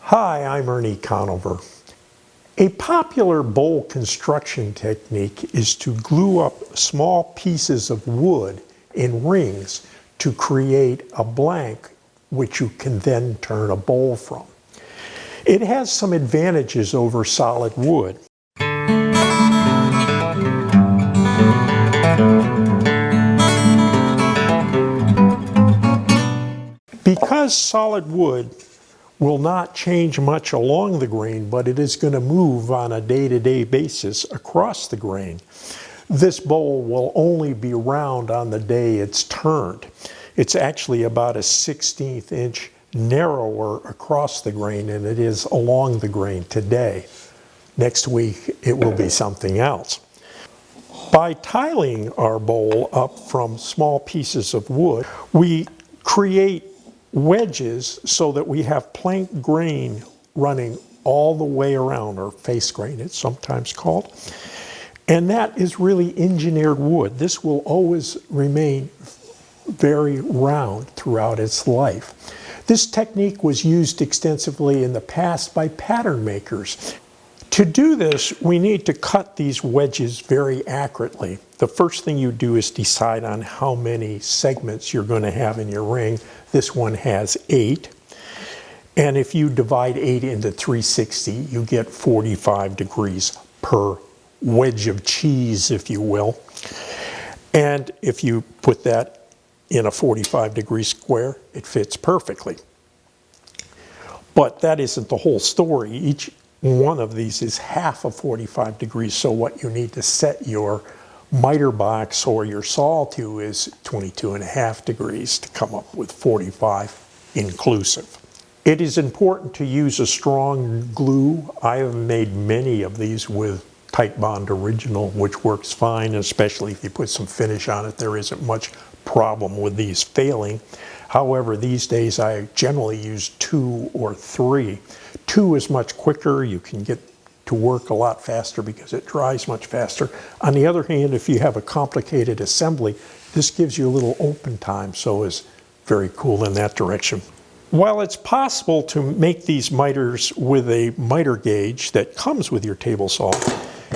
Hi, I'm Ernie Conover. A popular bowl construction technique is to glue up small pieces of wood in rings to create a blank which you can then turn a bowl from. It has some advantages over solid wood. Because solid wood will not change much along the grain, but it is going to move on a day-to-day basis across the grain. This bowl will only be round on the day it's turned. It's actually about a 1/16 inch narrower across the grain than it is along the grain today. Next week it will be something else. By tiling our bowl up from small pieces of wood, we create wedges so that we have plank grain running all the way around, or face grain it's sometimes called. And that is really engineered wood. This will always remain very round throughout its life. This technique was used extensively in the past by pattern makers. To do this, we need to cut these wedges very accurately. The first thing you do is decide on how many segments you're going to have in your ring. This one has 8. And if you divide 8 into 360, you get 45 degrees per wedge of cheese, if you will. And if you put that in a 45-degree square, it fits perfectly. But that isn't the whole story. Each one of these is half of 45 degrees, so what you need to set your miter box or your saw to is 22.5 degrees to come up with 45 inclusive. It is important to use a strong glue. I have made many of these with Titebond Original, which works fine, especially if you put some finish on it. There isn't much problem with these failing. However, these days I generally use 2 or 3. 2 is much quicker. You can get to work a lot faster because it dries much faster. On the other hand, if you have a complicated assembly, this gives you a little open time, so is very cool in that direction. While it's possible to make these miters with a miter gauge that comes with your table saw,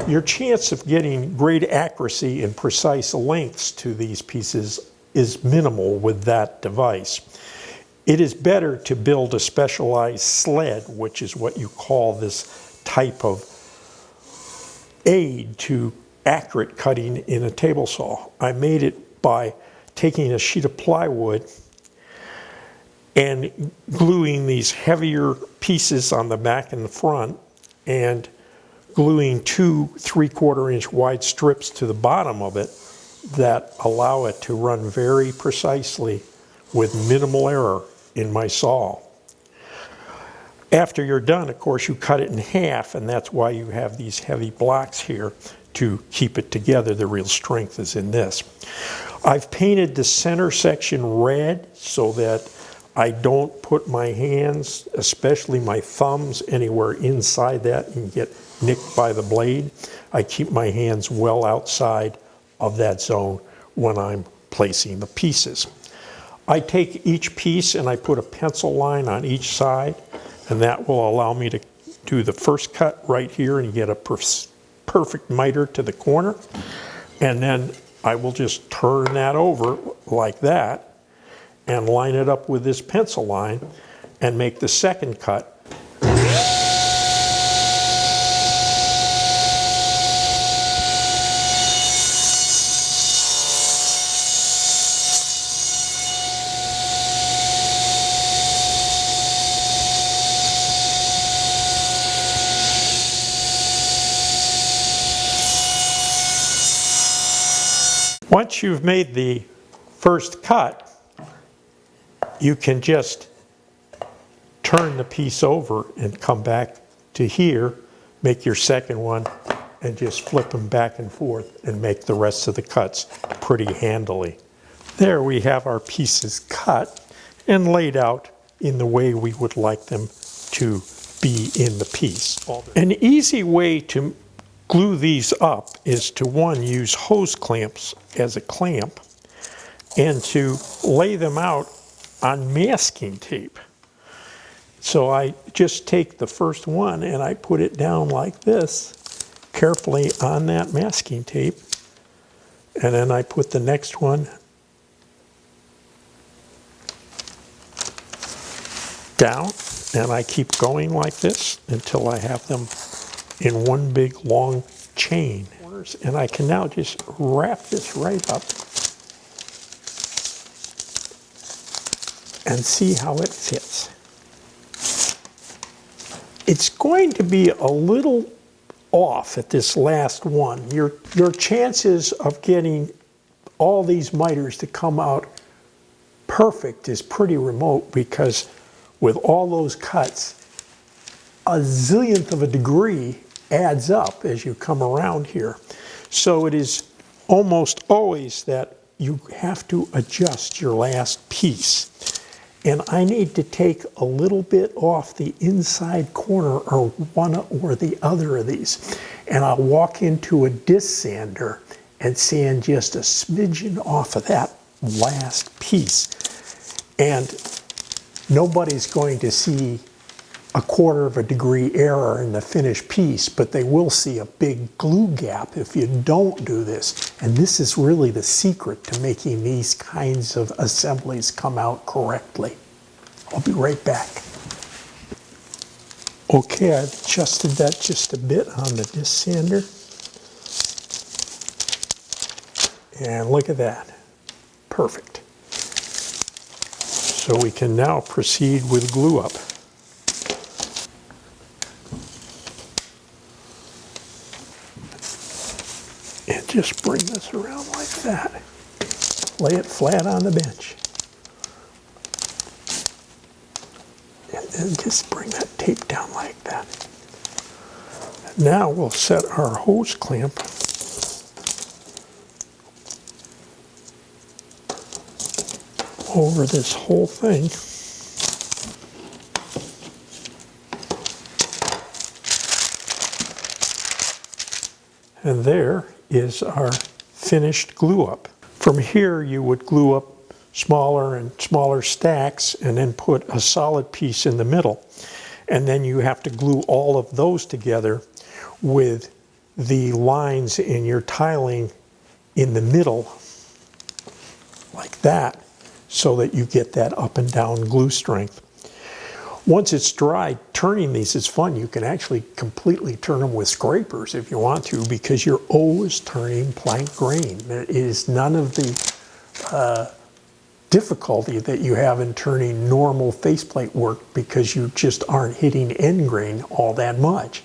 your chance of getting great accuracy and precise lengths to these pieces is minimal with that device. It is better to build a specialized sled, which is what you call this type of aid to accurate cutting in a table saw. I made it by taking a sheet of plywood and gluing these heavier pieces on the back and the front, and gluing 2 3/4 inch wide strips to the bottom of it that allow it to run very precisely with minimal error in my saw. After you're done, of course, you cut it in half, and that's why you have these heavy blocks here to keep it together. The real strength is in this. I've painted the center section red so that I don't put my hands, especially my thumbs, anywhere inside that and get nicked by the blade. I keep my hands well outside of that zone when I'm placing the pieces. I take each piece and I put a pencil line on each side, and that will allow me to do the first cut right here and get a perfect miter to the corner. And then I will just turn that over like that and line it up with this pencil line and make the second cut. Once you've made the first cut, you can just turn the piece over and come back to here, make your second one, and just flip them back and forth and make the rest of the cuts pretty handily. There we have our pieces cut and laid out in the way we would like them to be in the piece. An easy way to glue these up is to, one, use hose clamps as a clamp, and to lay them out on masking tape. So I just take the first one and I put it down like this, carefully on that masking tape. And then I put the next one down, and I keep going like this until I have them in one big long chain. And I can now just wrap this right up and see how it fits. It's going to be a little off at this last one. Your chances of getting all these miters to come out perfect is pretty remote, because with all those cuts, a zillionth of a degree adds up as you come around here. So it is almost always that you have to adjust your last piece. And I need to take a little bit off the inside corner, or one or the other of these. And I'll walk into a disc sander and sand just a smidgen off of that last piece. And nobody's going to see a 1/4 of a degree error in the finished piece, but they will see a big glue gap if you don't do this. And this is really the secret to making these kinds of assemblies come out correctly. I'll be right back. Okay, I've adjusted that just a bit on the disc sander. And look at that. Perfect. So we can now proceed with glue up. And just bring this around like that. Lay it flat on the bench. And then just bring that tape down like that. Now we'll set our hose clamp over this whole thing. And there is our finished glue up. From here you would glue up smaller and smaller stacks and then put a solid piece in the middle. And then you have to glue all of those together with the lines in your tiling in the middle like that, so that you get that up and down glue strength. Once it's dry, turning these is fun. You can actually completely turn them with scrapers if you want to, because you're always turning plank grain. There is none of the difficulty that you have in turning normal faceplate work, because you just aren't hitting end grain all that much.